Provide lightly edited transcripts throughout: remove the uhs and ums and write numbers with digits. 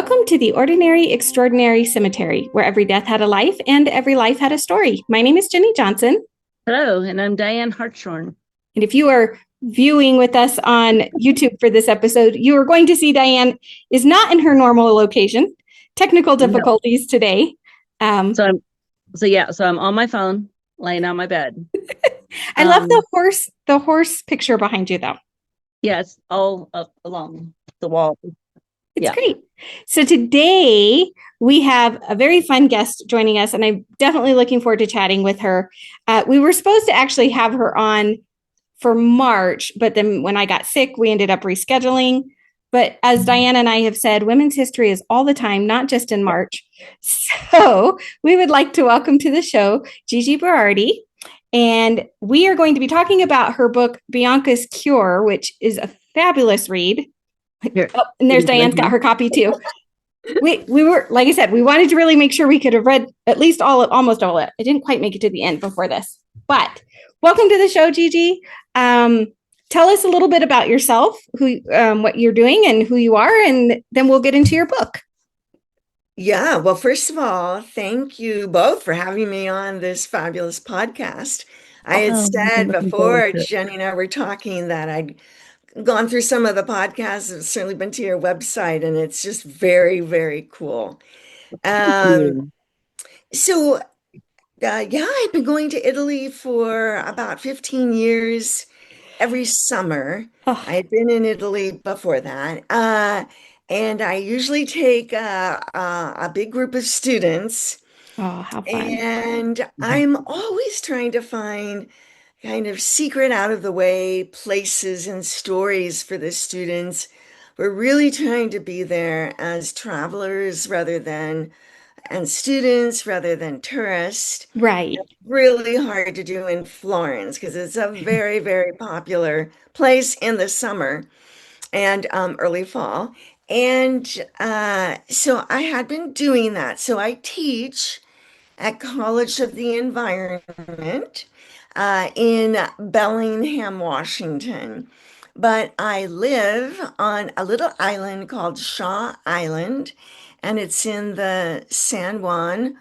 Welcome to the Ordinary Extraordinary Cemetery, where every death had a life and every life had a story. My name is Jennie Johnson. Hello, and I'm Diane Hartshorn. And if you are viewing with us on YouTube for this episode, you are going to see Diane is not in her normal location. Technical difficulties today. So I'm on my phone, laying on my bed. I love the horse picture behind you, though. Yeah, it's all up along the wall. It's great. So today we have a very fun guest joining us, and I'm definitely looking forward to chatting with her. We were supposed to actually have her on for March, but then when I got sick, we ended up rescheduling. But as Diana and I have said, women's history is all the time, not just in March. So we would like to welcome to the show Gigi Berardi. And we are going to be talking about her book, Bianca's Cure, which is a fabulous read. Here. Oh, and there's Diane's got her copy too. We were, like I said, we wanted to really make sure we could have read at least almost all of it. I didn't quite make it to the end before this, but welcome to the show, Gigi. Tell us a little bit about yourself, what you're doing and who you are, and then we'll get into your book. Yeah, well, first of all, thank you both for having me on this fabulous podcast. I had said before Jenny and I were talking that I'd gone through some of the podcasts. I've certainly been to your website, and it's just very, very cool. So, yeah, I've been going to Italy for about 15 years every summer. I had been in Italy before that. And I usually take a big group of students. Oh, how fun. And I'm always trying to find kind of secret, out of the way places and stories for the students. We're really trying to be there as travelers and students rather than tourists. Right. It's really hard to do in Florence because it's a very, very popular place in the summer and early fall. And so I had been doing that. So I teach at College of the Environment in Bellingham, Washington. But I live on a little island called Shaw Island, and it's in the San Juan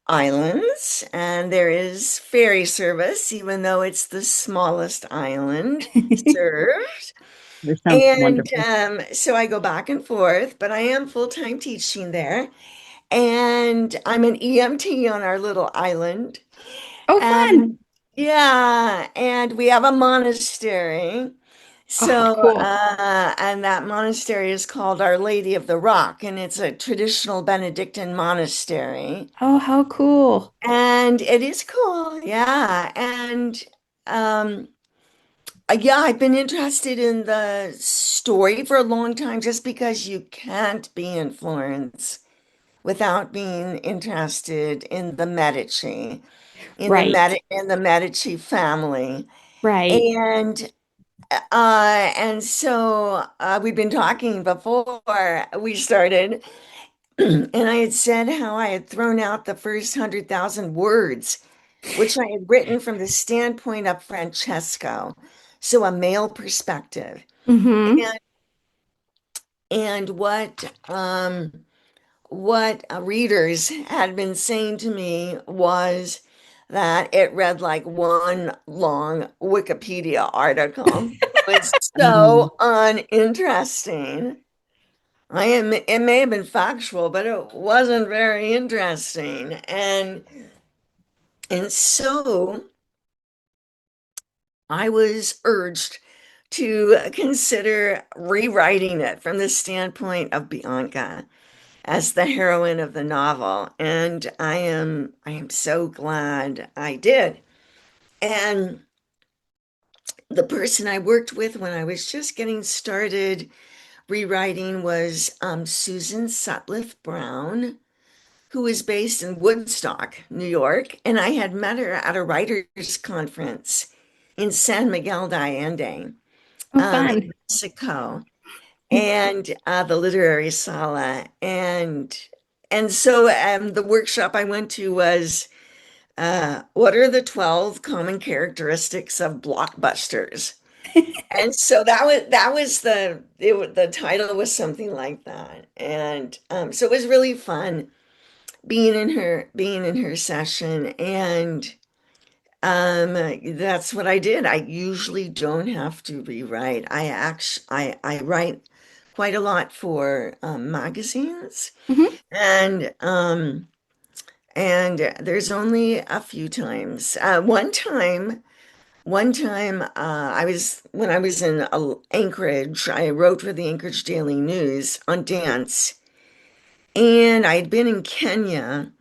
Islands, and there is ferry service, even though it's the smallest island served. This sounds wonderful. So I go back and forth, but I am full-time teaching there. And I'm an EMT on our little island. Oh, fun. Yeah, and we have a monastery. So, cool. and that monastery is called Our Lady of the Rock, and it's a traditional Benedictine monastery. Oh, how cool. And it is cool, yeah. And yeah, I've been interested in the story for a long time just because you can't be in Florence without being interested in the Medici, in the Medici family. Right. And so we've been talking before we started, and I had said how I had thrown out the first 100,000 words, which I had written from the standpoint of Francesco, so a male perspective. Mm-hmm. And what readers had been saying to me was that it read like one long Wikipedia article. It was so uninteresting. It may have been factual, but it wasn't very interesting. And so I was urged to consider rewriting it from the standpoint of Bianca as the heroine of the novel, and I am so glad I did. And the person I worked with when I was just getting started rewriting was Susan Sutcliffe Brown, who is based in Woodstock, New York, and I had met her at a writers' conference in San Miguel de Allende, in Mexico, and the literary sala, and so the workshop I went to was what are the 12 common characteristics of blockbusters? And so the title was something like that. And so it was really fun being in her session. And that's what I did. I usually don't have to rewrite. I write quite a lot for magazines, Mhm. and there's only a few times. One time, I was when I was in Anchorage. I wrote for the Anchorage Daily News on dance, and I'd been in Kenya.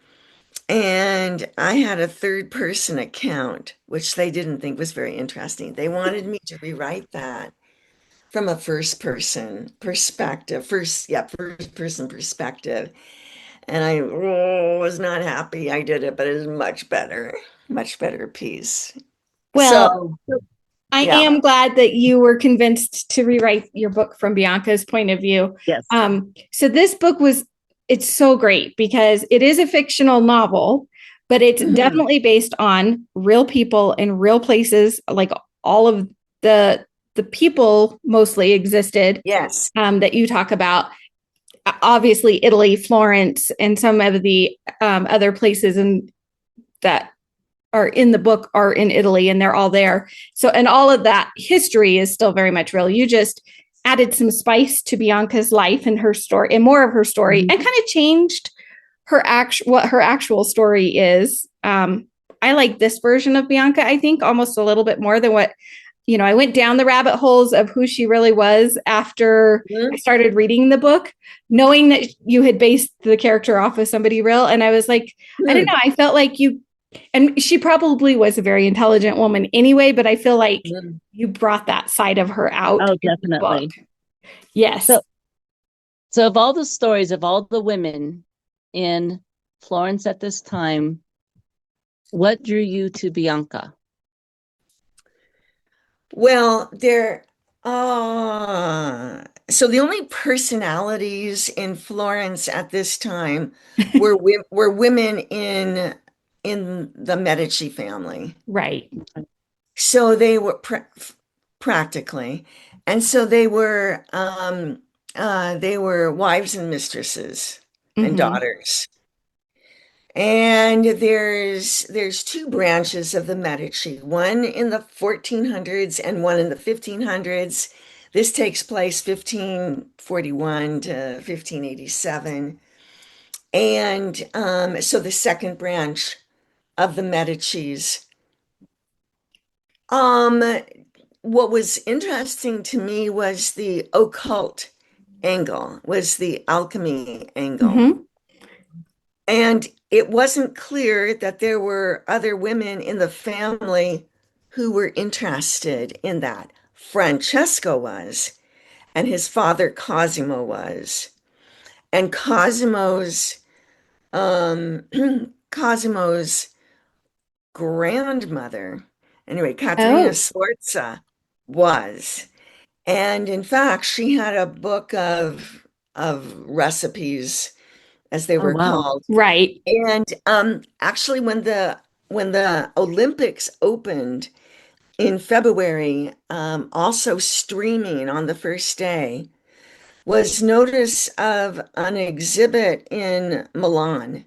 And I had a third person account, which they didn't think was very interesting. They wanted me to rewrite that from a first person perspective, first person perspective. And I was not happy I did it, but it was much better piece. Well, So, I yeah. am glad that you were convinced to rewrite your book from Bianca's point of view. Yes. So this book it's so great because it is a fictional novel, but it's Mhm. definitely based on real people in real places. Like all of the people mostly existed Yes. that you talk about. Obviously, Italy, Florence, and some of the other places that are in the book are in Italy, and they're all there. So, and all of that history is still very much real. You just added some spice to Bianca's life and her story, and more of her story, Mhm. and kind of changed what her actual story is. I like this version of Bianca. I think almost a little bit more than what I went down the rabbit holes of who she really was after I Mhm. started reading the book, knowing that you had based the character off of somebody real. And I was like, I don't Mhm. know. I felt like and she probably was a very intelligent woman anyway, but I feel like Mhm. you brought that side of her out Oh, in the book. definitely. Yes. So, so of all the stories of all the women in Florence at this time, what drew you to Bianca? Well, so the only personalities in Florence at this time were women in the Medici family. Right. So they were practically, and so they were wives and mistresses and Mm-hmm. daughters. And there's two branches of the Medici, one in the 1400s and one in the 1500s. This takes place 1541 to 1587. And so the second branch of the Medicis. Um, what was interesting to me was the occult angle, was the alchemy angle. Mm-hmm. And it wasn't clear that there were other women in the family who were interested in that. Francesco was, and his father Cosimo was. And um, Cosimo's grandmother, anyway, Caterina Oh. Sforza was. And in fact, she had a book of recipes, as they Oh, were wow. called. Right. And actually, when the Olympics opened in February, also streaming on the first day was notice of an exhibit in Milan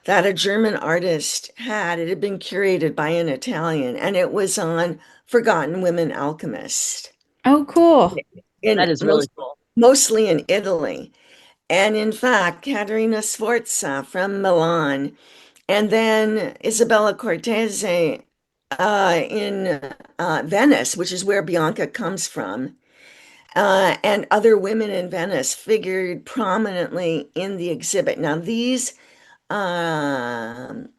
that a German artist had. It had been curated by an Italian, and it was on forgotten women alchemists Oh, cool. in That is really cool. mostly in Italy. And in fact, Caterina Sforza from Milan, and then Isabella Cortese in Venice, which is where Bianca comes from, and other women in Venice figured prominently in the exhibit. Now, these um,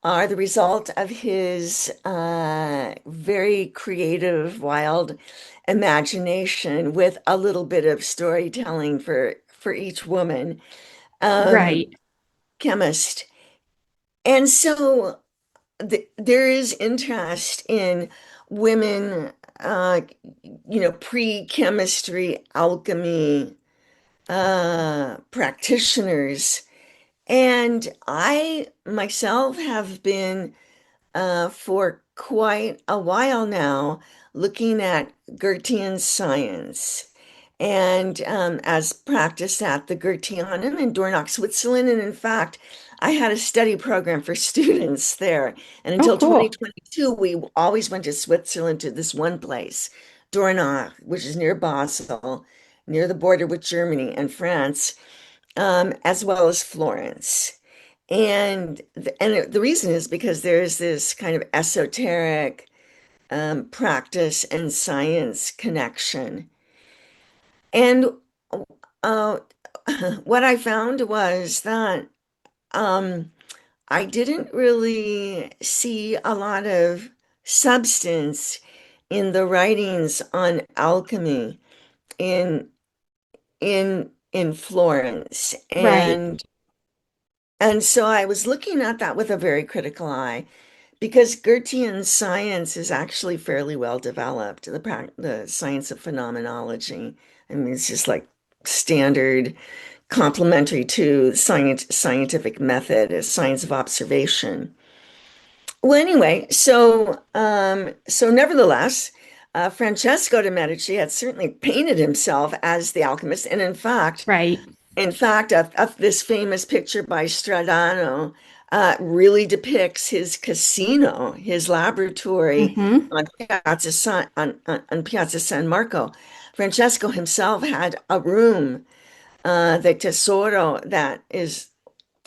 are the result of his very creative, wild imagination with a little bit of storytelling for each woman. Um, Right. chemist. And so there is interest in women, uh, pre-chemistry, alchemy, practitioners. And I myself have been, for quite a while now, looking at Goethean science and as practiced at the Goetheanum in Dornach, Switzerland. And in fact, I had a study program for students there. And Oh, until cool. 2022, we always went to Switzerland to this one place, Dornach, which is near Basel, near the border with Germany and France, as well as Florence. And the reason is because there's this kind of esoteric practice and science connection. And uh, what I found was that um, I didn't really see a lot of substance in the writings on alchemy in in Florence. Right. And so I was looking at that with a very critical eye because Goethean science is actually fairly well developed, the science of phenomenology. I mean, it's just like standard complementary to scientific method, a science of observation. Well, anyway, so nevertheless, Francesco de' Medici had certainly painted himself as the alchemist, and Right. in fact, this famous picture by Stradano really depicts his casino, his laboratory Mm-hmm. on Piazza San Marco. Francesco himself had a room, the Tesoro, that is,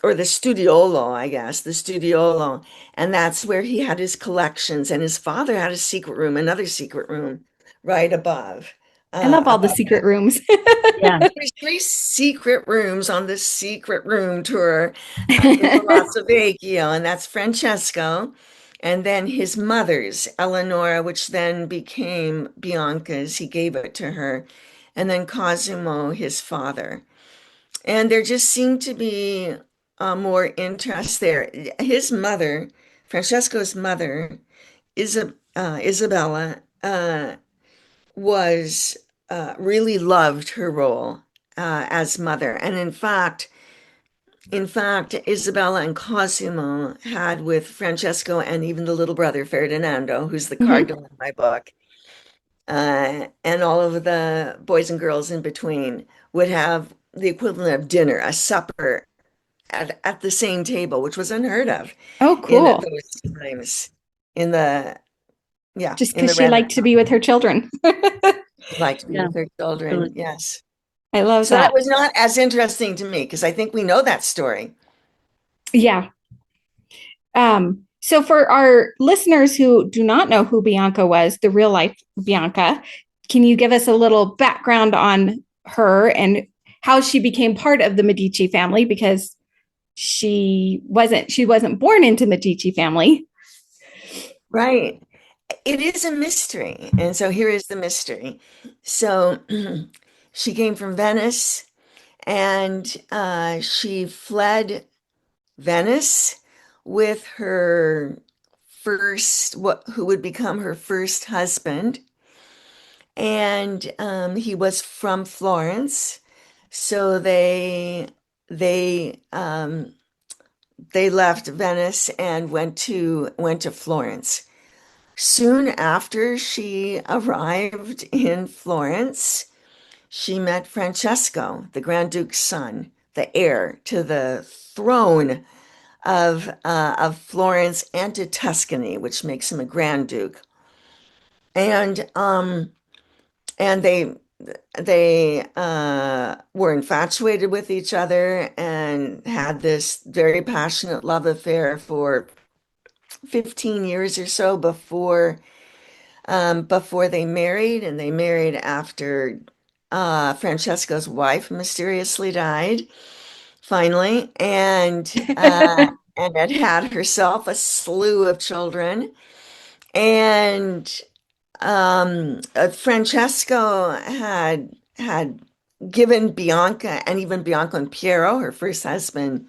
or the Studiolo, I guess, the Studiolo, and that's where he had his collections. And his father had a secret room, another secret room, right I love all the above. secret rooms. Yeah. There's three secret rooms on this secret room tour in Palazzo Vecchio, and that's Francesco, and then his mother's, Eleonora, which then became Bianca's. He gave it to her, and then Cosimo, his father. And there just seemed to be more interest there. His mother, Francesco's mother, Isabella, was really loved her role as mother. And in fact, Isabella and Cosimo had with Francesco and even the little brother Ferdinando, who's the Hmm. cardinal in my book, and all of the boys and girls in between would have the equivalent of dinner, a supper at the same table, which was unheard of Oh, in cool. those times in the yeah, Just in because the she liked to Renaissance. be with her children. She liked to be Yeah. with her children, Absolutely. yes. I love So that that. was not as interesting to me because I think we know that story. Yeah. So for our listeners who do not know who Bianca was, the real life Bianca, can you give us a little background on her and how she became part of the Medici family? Because she wasn't born into Medici family. Right. It is a mystery. And so here is the mystery. So she came from Venice and she fled Venice with her who would become her first husband. And he was from Florence. So they they left Venice and went to Florence. Soon after she arrived in Florence, she met Francesco, the Grand Duke's son, the heir to the throne of Florence and to Tuscany, which makes him a Grand Duke. And and they were infatuated with each other and had this very passionate love affair for 15 years or so before they married, and they married after Francesco's wife mysteriously died, finally, and had herself a slew of children. And Francesco had given Bianca and even Bianca and Piero, her first husband,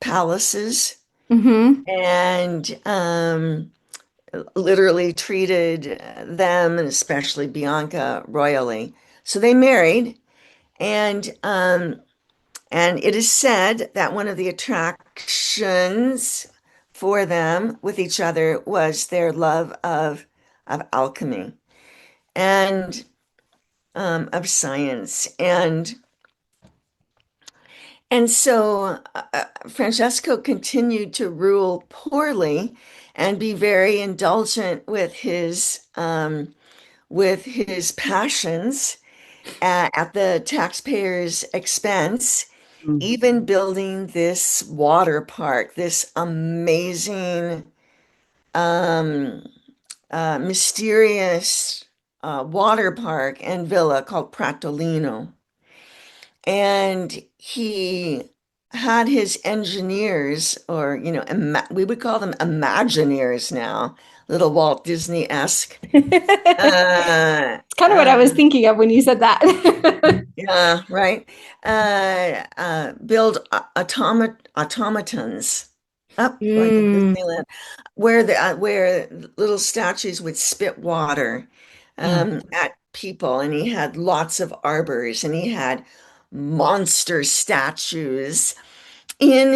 palaces, Mm-hmm. and literally treated them, and especially Bianca, royally. So they married, and it is said that one of the attractions for them with each other was their love of alchemy. and of science. And so Francesco continued to rule poorly and be very indulgent with his passions at the taxpayers' expense, Mm. even building this water park, this amazing, um, mysterious water park and villa called Pratolino. And he had his engineers, or, we would call them Imagineers now, little Walt Disney-esque. It's kind of what I Uh, was thinking of when you said that. yeah, right. Build automatons up like in Mm, Disneyland, where little statues would spit water Mm. at people, and he had lots of arbors, and he had monster statues in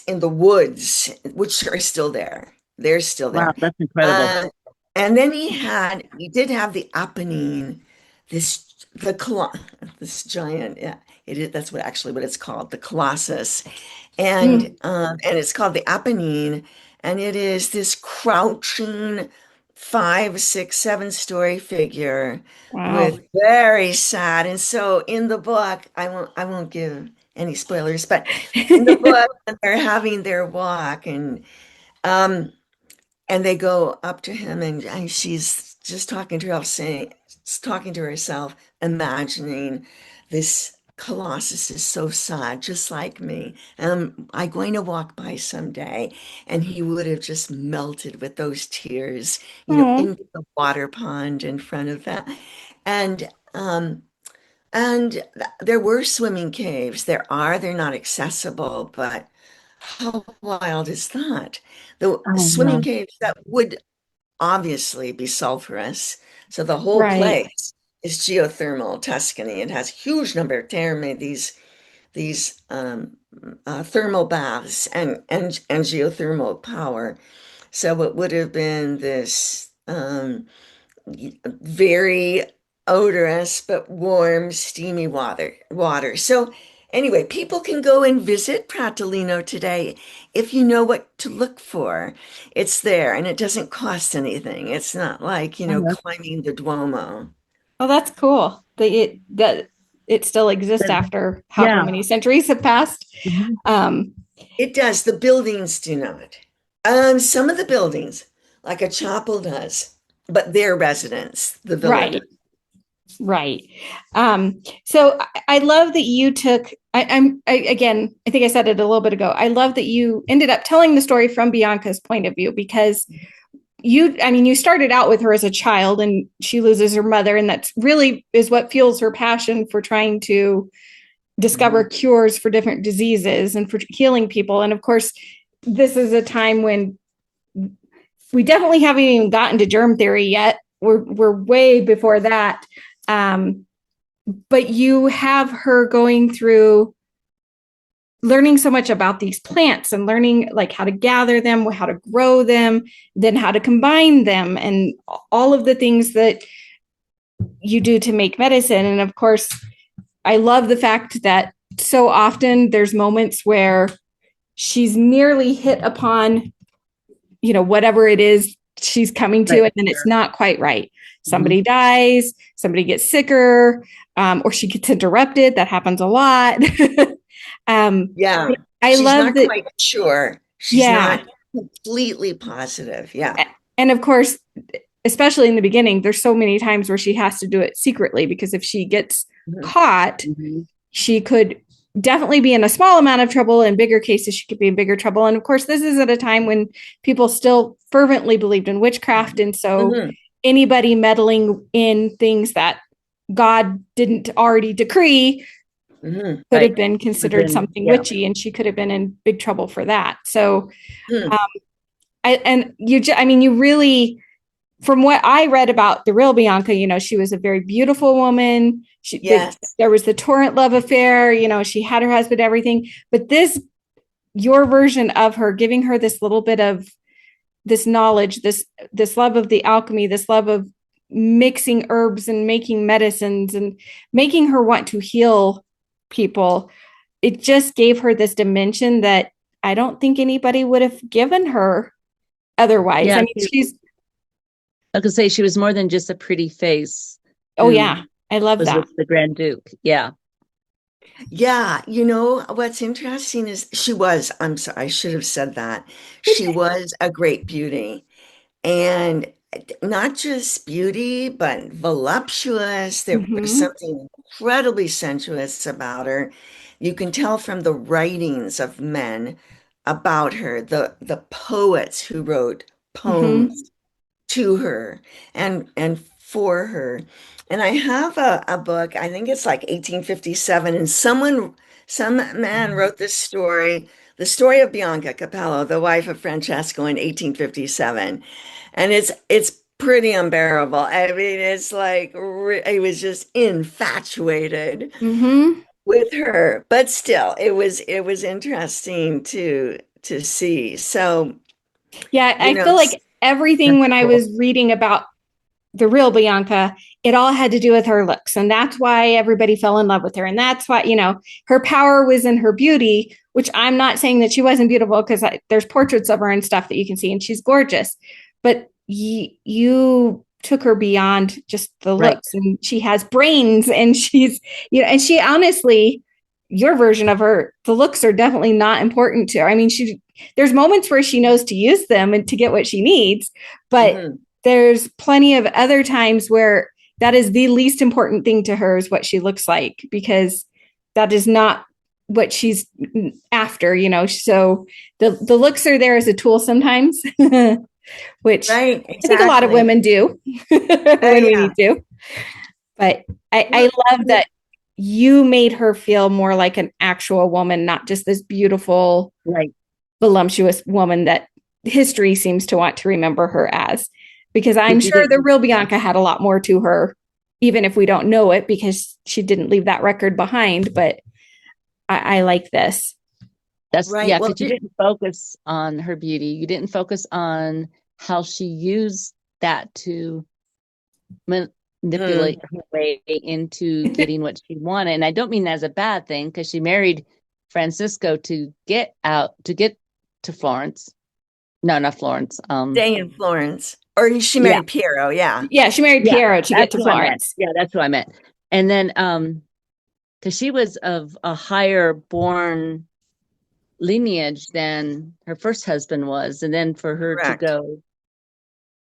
the woods, which are still there. They're still Wow, there. that's incredible. Uh, and then he did have the Apennine, this giant, yeah, that's what it's called, the Colossus. mm, And it's called the Apennine, and it is this crouching 5, 6, 7 story figure wow. with very sad. And so in the book, I won't give any spoilers, but in the book, when they're having their walk, um and they go up to him, and she's just talking to herself, imagining this Colossus is so sad, just like me. And I'm going to walk by someday, and he would have just melted with those tears, Oh, into the water pond in front of that. And and there were swimming caves. They're not accessible, but how wild is that? The Oh, swimming no. caves that would obviously be sulfurous. So the whole right. place is geothermal Tuscany. It has a huge number of Terra made these thermal baths and geothermal power. So it would have been this very odorous but warm, steamy water. So anyway, people can go and visit Pratolino today if you know what to look for. It's there and it doesn't cost anything. It's not like, Oh, that's climbing the Duomo. Oh, that's cool that it still exists good. after however Yeah. many centuries have passed. Mhm. Um, It does. The buildings do not. Some of the buildings, like a chapel does, but their residents, the villa does. right, right. So I love that you took. Again. I think I said it a little bit ago. I love that you ended up telling the story from Bianca's point of view because you started out with her as a child and she loses her mother, and that's really is what fuels her passion for trying to discover Mhm. cures for different diseases and for healing people. And of course, this is a time when we definitely haven't even gotten to germ theory yet. We're way before that. Um, but you have her going through learning so much about these plants and learning like how to gather them, how to grow them, then how to combine them, and all of the things that you do to make medicine. And of course, I love the fact that so often there's moments where she's nearly hit upon, whatever it is she's coming to, Right. and then it's not quite right. Mhm. Somebody dies, somebody gets sicker, or she gets interrupted. That happens a lot. Yeah, I she's love not that. quite sure. She's Yeah. not completely positive. Yeah. And of course, especially in the beginning, there's so many times where she has to do it secretly because if she gets Mhm. caught, Mhm. she could definitely be in a small amount of trouble. In bigger cases, she could be in bigger trouble. And of course, this is at a time when people still fervently believed in witchcraft. And so Mhm. anybody meddling in things that God didn't already decree Mhm. could have Right. been considered Within, something yeah. witchy, and she could have been in big trouble for that. So, Mhm. um, you really, from what I read about the real Bianca, she was a very beautiful woman. Yes. There was the torrent love affair. She had her husband, everything. But your version of her, giving her this little bit of this knowledge, this love of the alchemy, this love of mixing herbs and making medicines and making her want to heal people. It just gave her this dimension that I don't think anybody would have given her otherwise. Yeah, I mean, she's, I could say she was more than just a pretty face oh, who yeah, I love was that. with the Grand Duke. Yeah. Yeah, you know, what's interesting is she was, I'm sorry, I should have said that. She was a great beauty. And not just beauty, but voluptuous. There was Mm-hmm, something incredibly sensuous about her. You can tell from the writings of men about her, the poets who wrote mm-hmm, poems to her and for her. And I have a book, I think it's like 1857, and some man wrote this story, the story of Bianca Capello, the wife of Francesco in 1857. And it's pretty unbearable. I mean, it's like I was just infatuated mm-hmm. with her, but still, it was interesting to see. So, Yeah, you I know, feel like everything That's when I cool. was reading about the real Bianca, it all had to do with her looks. And that's why everybody fell in love with her. And that's why, her power was in her beauty, which I'm not saying that she wasn't beautiful because there's portraits of her and stuff that you can see, and she's gorgeous. But you took her beyond just the Right. looks, and she has brains, and and she honestly, your version of her, the looks are definitely not important to her. I mean, there's moments where she knows to use them and to get what she needs, but mhm. there's plenty of other times where that is the least important thing to her is what she looks like, because that is not what she's after, so the looks are there as a tool sometimes, which Right, I think a lot of exactly. women do when we Yeah. need to. But I Well, love that you made her feel more like an actual woman, not just this beautiful, Right. voluptuous woman that history seems to want to remember her as. Because I'm Because you sure the didn't. real Bianca had a lot more to her, even if we don't know it, because she didn't leave that record behind. But I like this. That's, right. yeah, Well, because you didn't focus on her beauty. You didn't focus on how she used that to manipulate mm, her way into getting what she wanted. And I don't mean that as a bad thing, because she married Francisco to get to Florence. No, not Florence. stay in Florence. Or she Yeah, married Piero, yeah. Yeah, she married yeah, Piero to get that's to who I meant. Florence. Yeah, that's who I meant. And then, because she was of a higher born lineage than her first husband was, and then for her to Correct. go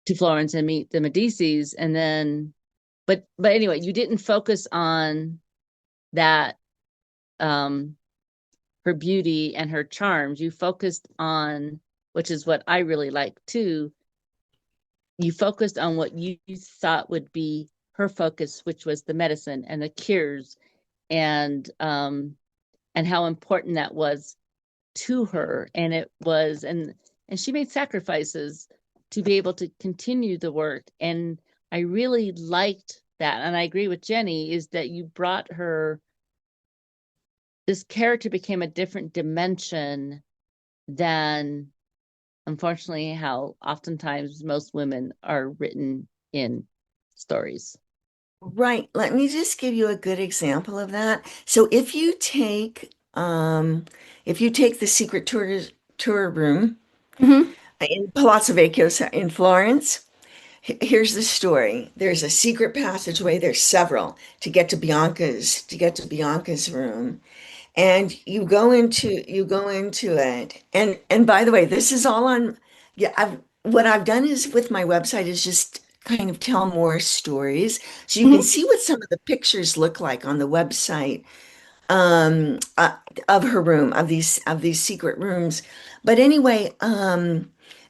to Florence and meet the Medicis, and then, but anyway, you didn't focus on that, um, her beauty and her charms. You focused on, which is what I really like too. You focused on what you thought would be her focus, which was the medicine and the cures, and how important that was to her. And it was, and she made sacrifices to be able to continue the work. And I really liked that. And I agree with Jenny, is that you brought her, this character became a different dimension than, unfortunately, how oftentimes most women are written in stories. Right. Let me just give you a good example of that. So if you take the secret tour room Mm-hmm. in Palazzo Vecchio in Florence, here's the story. There's a secret passageway, there's several to get to Bianca's room. And you go into it. And by the way, this is all on, yeah, what I've done is with my website is just kind of tell more stories. So you can Mm-hmm. see what some of the pictures look like on the website, um uh, of her room, of these secret rooms. But anyway, and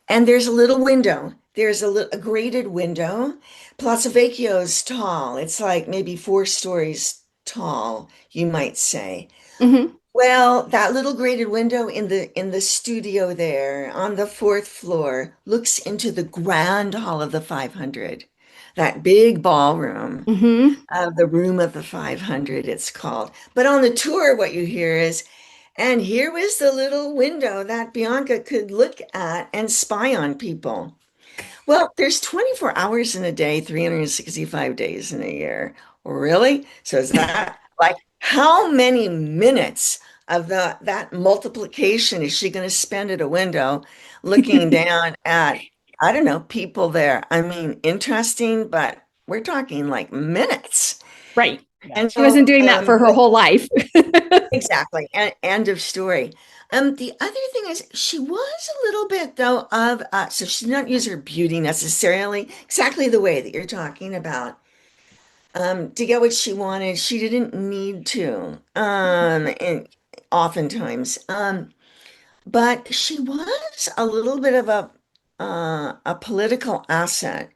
there's a little window. There's a grated window. Palazzo Vecchio is tall. It's like maybe 4 stories tall, you might say. Mm-hmm. Well, that little grated window in the studio there on the fourth floor looks into the grand hall of the 500, that big ballroom, Mm-hmm. the room of the 500, it's called. But on the tour, what you hear is, and here was the little window that Bianca could look at and spy on people. Well, there's 24 hours in a day, 365 days in a year. Really? So is that like how many minutes of that multiplication is she going to spend at a window looking down at, I don't know, people there? I mean, interesting, but we're talking like minutes. Right. Yeah. And She wasn't doing that for her but whole life. exactly. And end of story. The other thing is she was a little bit though of so she did not use her beauty necessarily exactly the way that you're talking about. To get what she wanted, she didn't need to. And oftentimes. But she was a little bit of a political asset.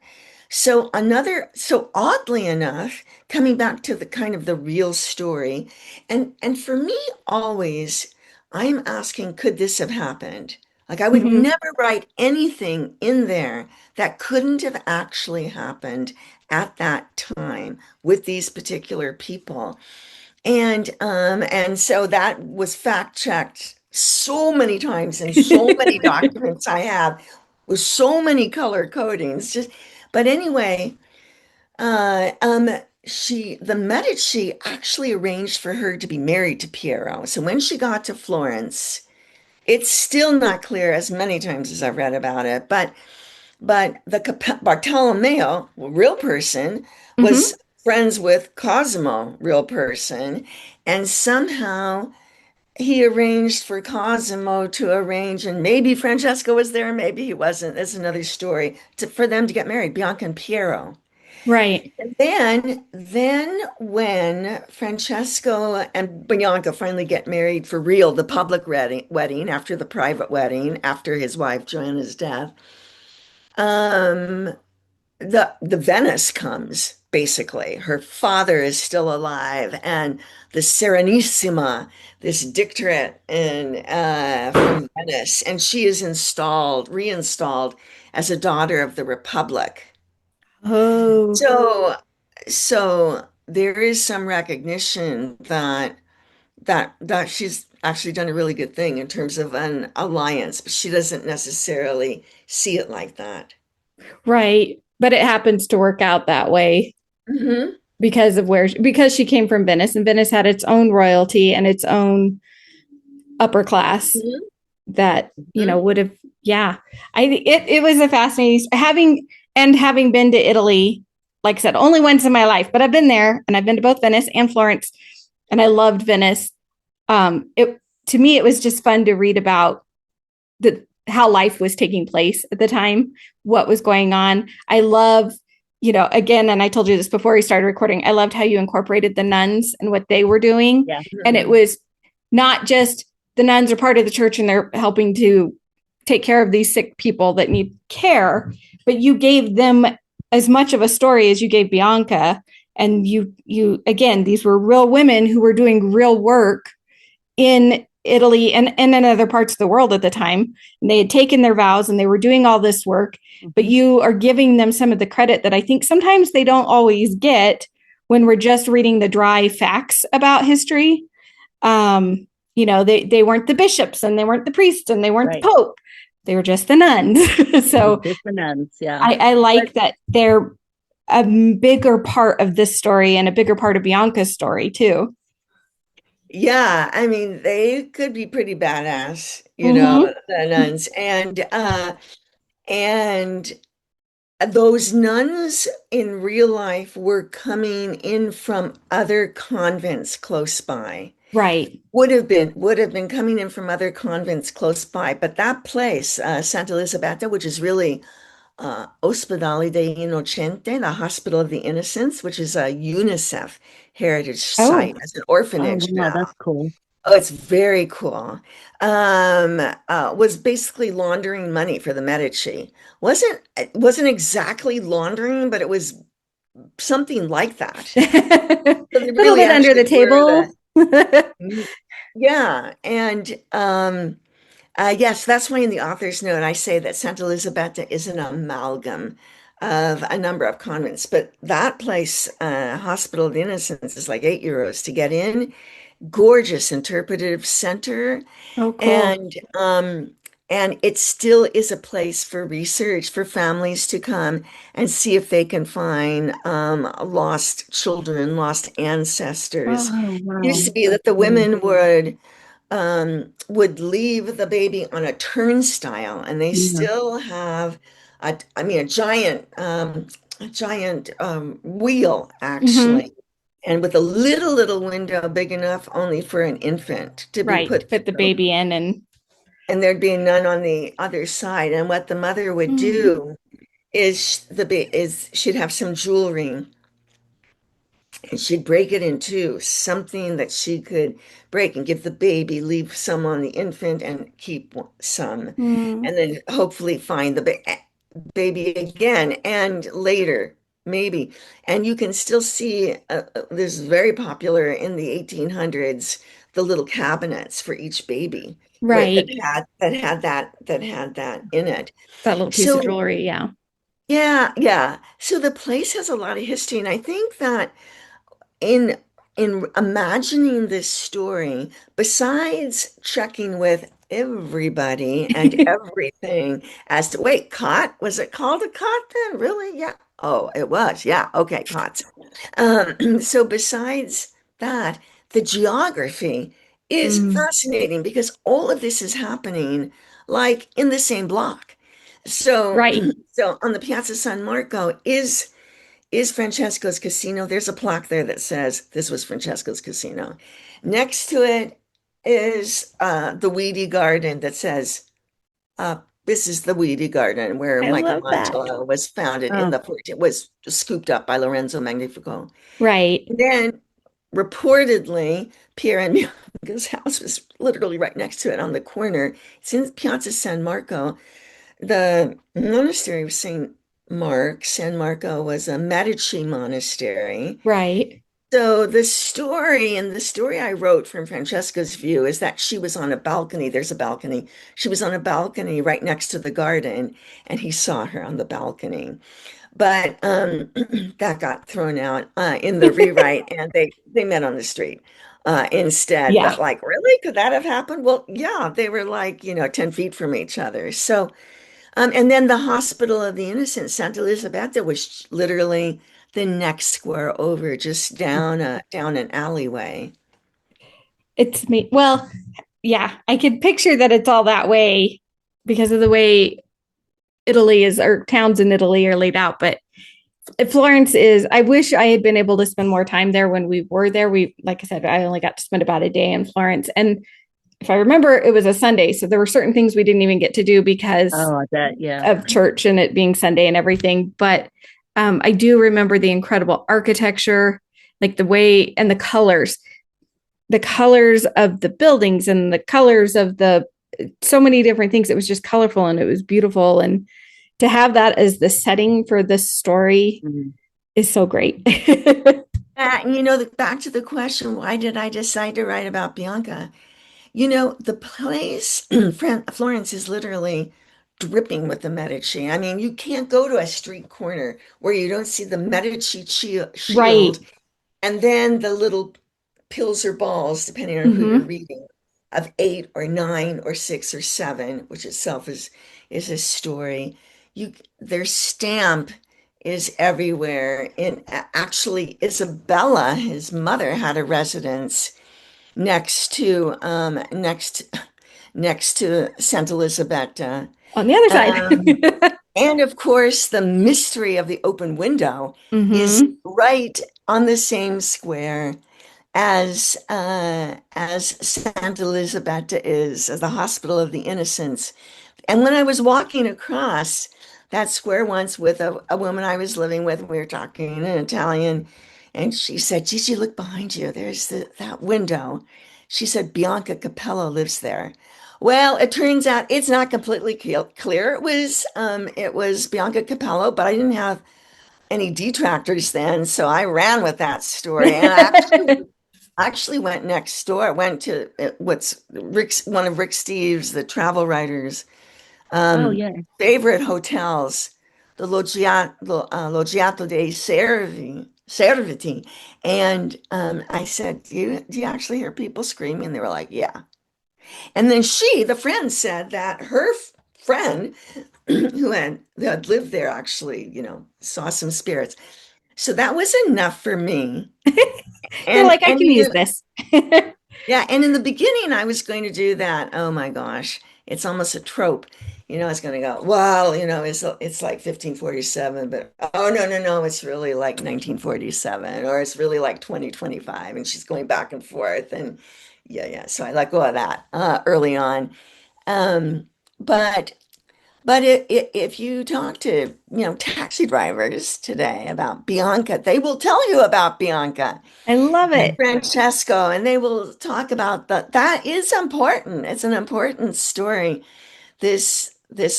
So oddly enough, coming back to the kind of the real story, and for me, always, I'm asking, could this have happened? Like I would Mhm. never write anything in there that couldn't have actually happened at that time with these particular people. And so that was fact checked so many times in so many documents I have with so many color codings. Just but anyway, uh um the Medici actually arranged for her to be married to Piero. So when she got to Florence, it's still not clear as many times as I've read about it, but Bartolomeo, real person, Mhm. was friends with Cosimo, real person, and somehow he arranged for Cosimo to arrange, and maybe Francesco was there, maybe he wasn't. That's another story. For them to get married, Bianca and Piero. Right. And then when Francesco and Bianca finally get married for real, the public wedding after the private wedding, after his wife Joanna's death, um, the Venice comes basically. Her father is still alive, and the Serenissima, this dictatorate in from Venice, and she is reinstalled as a daughter of the Republic. Oh, So, so there is some recognition that she's actually done a really good thing in terms of an alliance, but she doesn't necessarily see it like that. right. But it happens to work out that way Hmm. because of because she came from Venice, and Venice had its own royalty and its own upper class that, Hmm. would have, yeah. It was a fascinating having been to Italy, like I said, only once in my life, but I've been there and I've been to both Venice and Florence, and I loved Venice. It To me, it was just fun to read about the how life was taking place at the time, what was going on. I love, again, and I told you this before we started recording, I loved how you incorporated the nuns and what they were doing. Yeah. And it was not just the nuns are part of the church and they're helping to take care of these sick people that need care, but you gave them as much of a story as you gave Bianca. And you again, these were real women who were doing real work in Italy and in other parts of the world at the time. And they had taken their vows and they were doing all this work, but Mhm. you are giving them some of the credit that I think sometimes they don't always get when we're just reading the dry facts about history. Um, they weren't the bishops and they weren't the priests and they weren't the Right. pope. They were just the nuns. So Just the nuns. Yeah. I But like that they're a bigger part of this story and a bigger part of Bianca's story too. Yeah, I mean, they could be pretty badass, Mm-hmm. the nuns. And those nuns in real life were coming in from other convents close by. Right. Would have been coming in from other convents close by. But that place, Santa Elisabetta, which is really Ospedale dei Innocenti, the Hospital of the Innocents, which is a UNICEF heritage Oh, site. It's an oh orphanage wow, now. that's cool. Oh, it's very cool. Was basically laundering money for the Medici. It wasn't exactly laundering, but it was something like that. a So they little really bit under actually the were table. yeah. And yes, that's why in the author's note I say that Santa Elisabetta is an amalgam of a number of convents, but that place, Hospital of the Innocents, is like €8 to get in. Gorgeous interpretive center. Oh, cool. And And it still is a place for research for families to come and see if they can find lost children, lost ancestors. Oh, It used wow. to be that the women would leave the baby on a turnstile, and they Yeah. still have I mean, a giant wheel Hmm. actually, and with a little window big enough only for an infant to be Right. To put put the through, baby in and and there'd be none on the other side. And what the mother would mm, do is she'd have some jewelry and she'd break it in two, something that she could break and give the baby, leave some on the infant and keep some, mm, and then hopefully find the baby again and later, maybe. And you can still see this is very popular in the 1800s, the little cabinets for each baby with right. that had that in it. That little piece of So jewelry. Yeah. yeah, yeah. So the place has a lot of history, and I think that in imagining this story, besides checking with everybody and everything as to wait, cot? Was it called a cot then? Really? Yeah. Oh, it was. Yeah. Okay, cots. So besides that, the geography is Mm, fascinating because all of this is happening like in the same block. So, right. so on the Piazza San Marco is Francesco's Casino. There's a plaque there that says this was Francesco's Casino. Next to it is the Weedy Garden that says this is the Weedy Garden where I love that. Michelangelo was founded in Oh, the 14th, was scooped up by Lorenzo Magnifico. Right. And then reportedly, Pier and Bianca's house was literally right next to it on the corner. It's in Piazza San Marco. The monastery of St. Mark, San Marco, was a Medici monastery. Right. So the story I wrote from Francesca's view is that she was on a balcony. There's a balcony. She was on a balcony right next to the garden, and he saw her on the balcony. But that got thrown out in the rewrite, and they met on the street instead. Yeah. But like, really, could that have happened? Well, yeah, they were like 10 feet from each other. So and then the Hospital of the Innocents, Santa Elisabetta, was literally the next square over, just down an alleyway. It's me. Well, yeah, I could picture that it's all that way because of the way Italy is, or towns in Italy are laid out. But Florence is, I wish I had been able to spend more time there when we were there. Like I said, I only got to spend about a day in Florence. And if I remember, it was a Sunday. So there were certain things we didn't even get to do because oh, that, yeah. of church and it being Sunday and everything. But I do remember the incredible architecture, like the way and the colors of the buildings and the colors of the so many different things. It was just colorful and it was beautiful. And to have that as the setting for this story Mhm. is so great. And back to the question, why did I decide to write about Bianca? The place, Florence is literally dripping with the Medici. I mean, you can't go to a street corner where you don't see the Medici shield Right. and then the little pills or balls, depending on who you're Mm-hmm. reading, of 8 or 9 or 6 or 7, which itself is a story. Their stamp is everywhere. In actually, Isabella, his mother, had a residence next to Santa Elisabetta. On the other Um, side. and of course, the mystery of the open window is Mm-hmm. right on the same square as Santa Elisabetta is, as the Hospital of the Innocents. And when I was walking across that square once with a woman I was living with, we were talking in Italian, and she said, Gigi, look behind you. There's that window. She said, Bianca Capello lives there. Well, it turns out it's not completely clear. It was Bianca Capello, but I didn't have any detractors then, so I ran with that story. And I actually went next door. I went to what's one of Rick Steves, the travel writers, Oh, um, yeah. favorite hotels, the Loggiato dei Serviti. And I said, do you actually hear people screaming? They were like, yeah. And then the friend, said that her friend who had lived there actually, saw some spirits. So that was enough for me. You're And like, I and can use this. yeah, and in the beginning I was going to do that. Oh my gosh, it's almost a trope. I was going to go, well, it's like 1547, but oh no, no, no, it's really like 1947, or it's really like 2025, and she's going back and forth, and yeah, yeah. So I let go of that early on. Um, but if you talk to, taxi drivers today about Bianca, they will tell you about Bianca I love and it. Francesco, and they will talk about that. That is important. It's an important story. This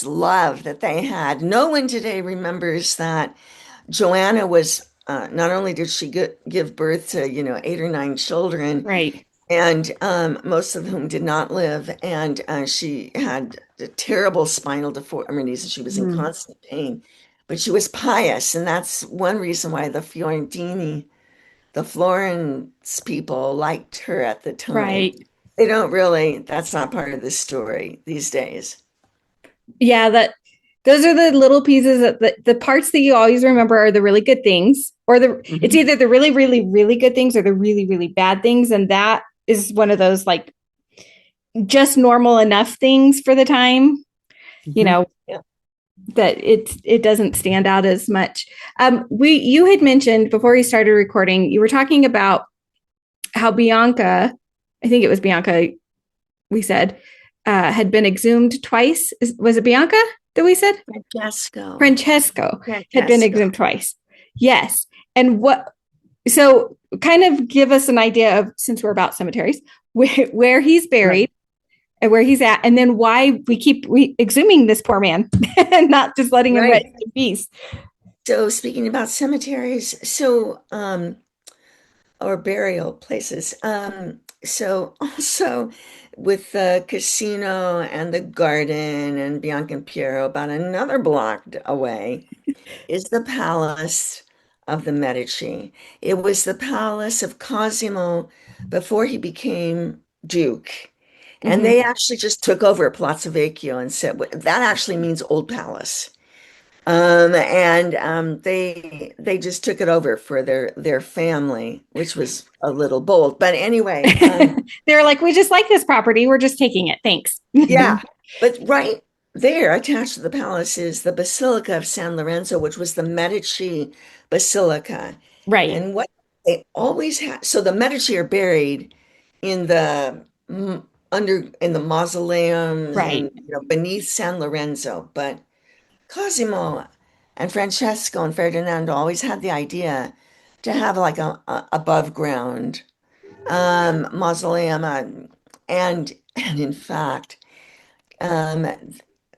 love that they had. No one today remembers that Joanna was, not only did she give birth to, 8 or 9 children, Right. and most of whom did not live. And she had terrible spinal deformities, and she was in Mhm. constant pain. But she was pious, and that's one reason why the Florence people liked her at the time. Right. They don't really, that's not part of the story these days. Yeah, those are the little pieces that the parts that you always remember are the really good things, or it's Mhm. either the really, really, really good things or the really, really bad things. And that is one of those like just normal enough things for the time, you Mhm. know, Yeah. that it doesn't stand out as much. You had mentioned before we started recording, you were talking about how Bianca, I think it was Bianca, we said, had been exhumed twice. Was it Bianca that we said? Francesco. Francesco had been Francesco. exhumed twice. Yes. And so kind of give us an idea of, since we're about cemeteries, where he's Right. buried and where he's at, and then why we keep exhuming this poor man and not just letting him rest Right. in peace. So speaking about cemeteries, or burial places. So also with the casino and the garden and Bianca and Piero, about another block away is the palace of the Medici. It was the palace of Cosimo before he became Duke. And Mm-hmm. they actually just took over Palazzo Vecchio and said, that actually means old palace. And they just took it over for their family, which was a little bold. But anyway, They're like, we just like this property. We're just taking it. Thanks. yeah. But right there, attached to the palace, is the Basilica of San Lorenzo, which was the Medici Basilica. Right. And what they always had, so the Medici are buried in the in the mausoleums Right. and, beneath San Lorenzo, but Cosimo and Francesco and Ferdinando always had the idea to have like a above ground mausoleum, and in fact, um,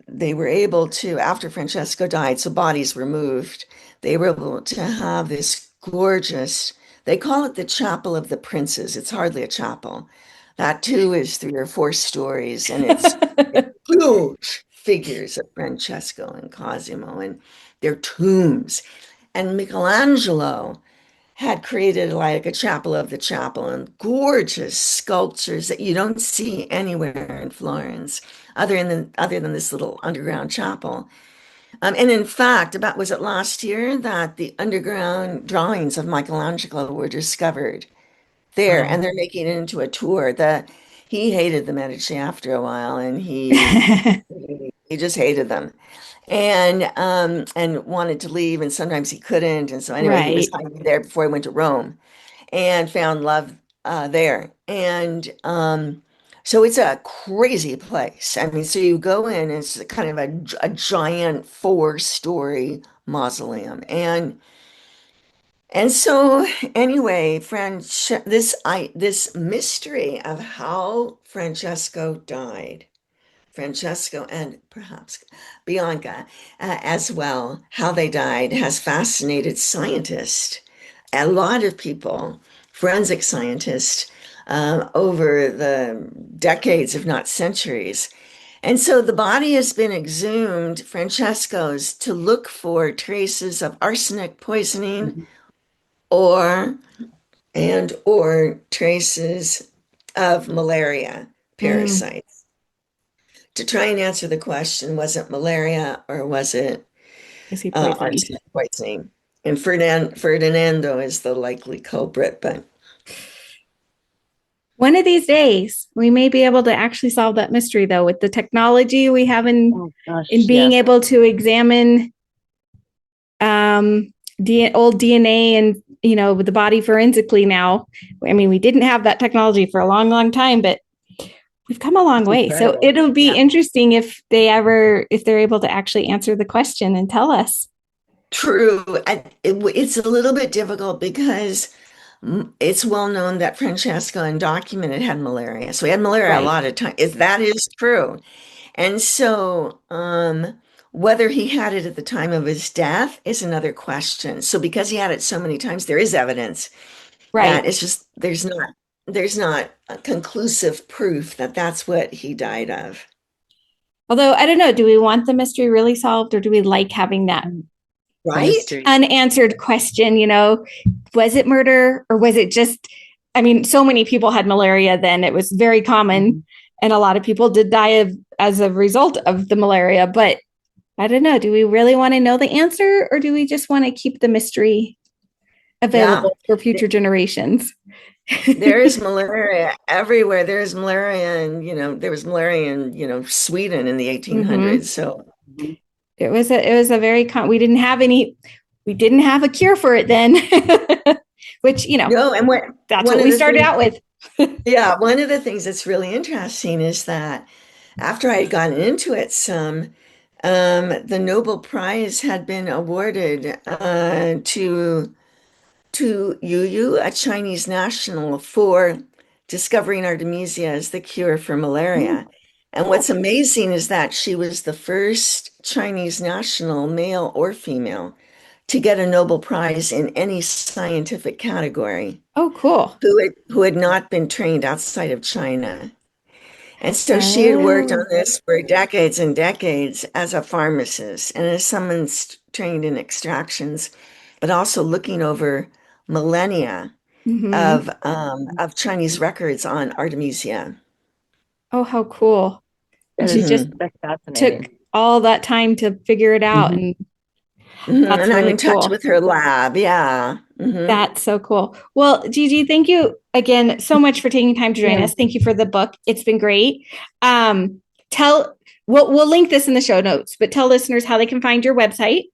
they were able to, after Francesco died, so bodies were moved. They were able to have this gorgeous. They call it the Chapel of the Princes. It's hardly a chapel. That too is 3 or 4 stories, and it's huge figures of Francesco and Cosimo and their tombs. And Michelangelo had created like a chapel of the chapel and gorgeous sculptures that you don't see anywhere in Florence, other than this little underground chapel. And in fact, about was it last year that the underground drawings of Michelangelo were discovered there, Wow. and they're making it into a tour. He hated the Medici after a while, and he just hated them, and wanted to leave, and sometimes he couldn't, and so anyway, he was Right. hiding there before he went to Rome and found love there, and so it's a crazy place. I mean, so you go in, it's kind of a giant 4-story mausoleum, and so anyway, this mystery of how Francesco died, Francesco and perhaps Bianca as well, how they died has fascinated scientists, a lot of people, forensic scientists, over the decades, if not centuries. And so the body has been exhumed, Francesco's, to look for traces of arsenic poisoning Mhm. or traces of malaria, Mm. parasites to try and answer the question, was it malaria or was it Is he poisoned? arsenic poisoning? And Ferdinando is the likely culprit, but One of these days, we may be able to actually solve that mystery, though, with the technology we have Oh gosh, in being yes. able to examine old DNA and with the body forensically now. I mean, we didn't have that technology for a long, long time, but we've come a long It's way. So incredible. it'll be Yeah. interesting if they're able to actually answer the question and tell us. true. It's a little bit difficult because it's well known that Francesco undocumented had malaria. So he had malaria a Right. lot of times. If that is true. And so, whether he had it at the time of his death is another question. So because he had it so many times, there is evidence that Right. it's just there's not a conclusive proof that that's what he died of. Although I don't know, do we want the mystery really solved, or do we like having that The Right? mystery. unanswered question? Was it murder or was it just, I mean, so many people had malaria then. It was very common. Mhm. And a lot of people did die as a result of the malaria. But I don't know. Do we really want to know the answer, or do we just want to keep the mystery Yeah. available for future generations? There is malaria everywhere. There is malaria and there was malaria in, Sweden in the Mm-hmm. 1800s. So Mhm. It was a very we didn't have a cure for it then, which no, and that's one what of we the started things, out with. yeah, one of the things that's really interesting is that after I had gotten into it some, the Nobel Prize had been awarded to Yu Yu, a Chinese national, for discovering artemisia as the cure for Mm, malaria. And cool. what's amazing is that she was the first Chinese national, male or female, to get a Nobel Prize in any scientific category Oh, cool. who had not been trained outside of China. And so she had worked on Oh. this for decades and decades as a pharmacist and as someone trained in extractions, but also looking over millennia Hmm. of Chinese records on artemisia. Oh, how cool. And That she is just Hmm that's took fascinating. all that time to figure it out. Mhm. And that's And I'm really in touch cool. with her lab. Yeah. That's so cool. Well, Gigi, thank you again so much for taking time to join Yeah. us. Thank you for the book. It's been great. Tell we'll link this in the show notes, but tell listeners how they can find your website.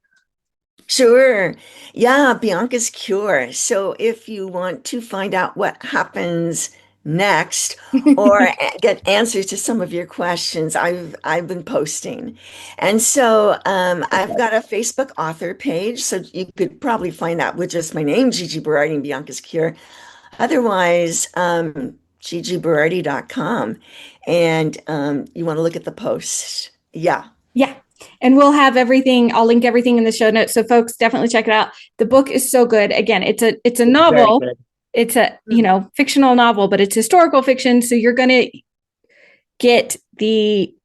Sure. Yeah, Bianca's Cure. So if you want to find out what happens next or get answers to some of your questions, I've been posting. And so I've got a Facebook author page, so you could probably find that with just my name, Gigi Berardi and Bianca's Cure. Otherwise, gigiberardi.com. And you want to look at the post. Yeah. Yeah. And we'll have everything. I'll link everything in the show notes. So folks, definitely check it out. The book is so good. Again, it's a It's very novel. good. It's a, fictional novel, but it's historical fiction. So you're going to get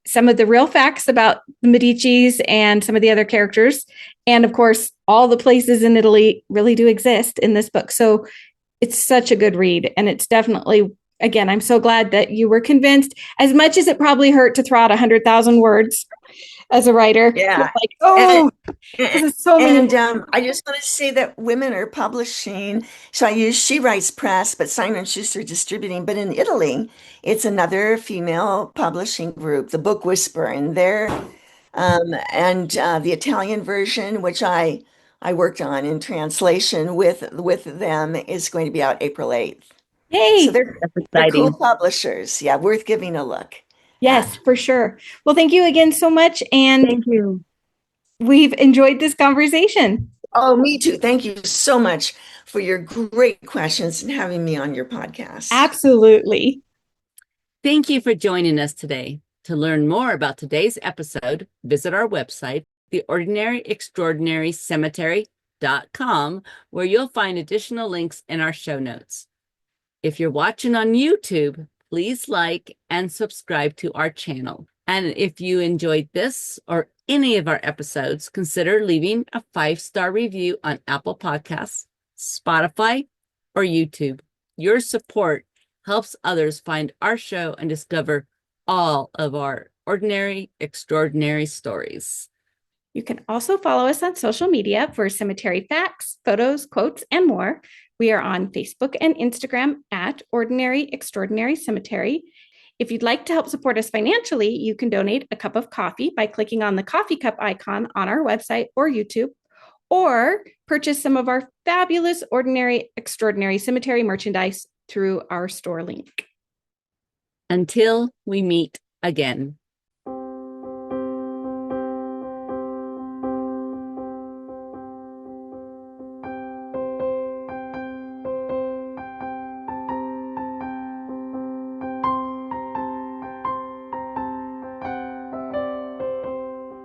some of the real facts about the Medicis and some of the other characters. And of course, all the places in Italy really do exist in this book. So it's such a good read. And it's definitely, again, I'm so glad that you were convinced, as much as it probably hurt to throw out 100,000 words as a writer. You're Yeah. like, And, oh, this is so many and words. I just want to say that women are publishing. So I use She Writes Press, but Simon Schuster Distributing. But in Italy, it's another female publishing group, the Book Whisperer, and the Italian version, which I worked on in translation with them, is going to be out April 8th. So Yay. That's they're cool exciting. publishers. Yeah, worth giving a look Yes, at. for sure. Well, thank you again so much. And Thank you. we've enjoyed this conversation. Oh, me too. Thank you so much for your great questions and having me on your podcast. Absolutely. Thank you for joining us today. To learn more about today's episode, visit our website, theordinaryextraordinarycemetery.com, where you'll find additional links in our show notes. If you're watching on YouTube, please like and subscribe to our channel. And if you enjoyed this or any of our episodes, consider leaving a 5-star review on Apple Podcasts, Spotify, or YouTube. Your support helps others find our show and discover all of our ordinary, extraordinary stories. You can also follow us on social media for cemetery facts, photos, quotes, and more. We are on Facebook and Instagram at Ordinary Extraordinary Cemetery. If you'd like to help support us financially, you can donate a cup of coffee by clicking on the coffee cup icon on our website or YouTube, or purchase some of our fabulous Ordinary Extraordinary Cemetery merchandise through our store link. Until we meet again.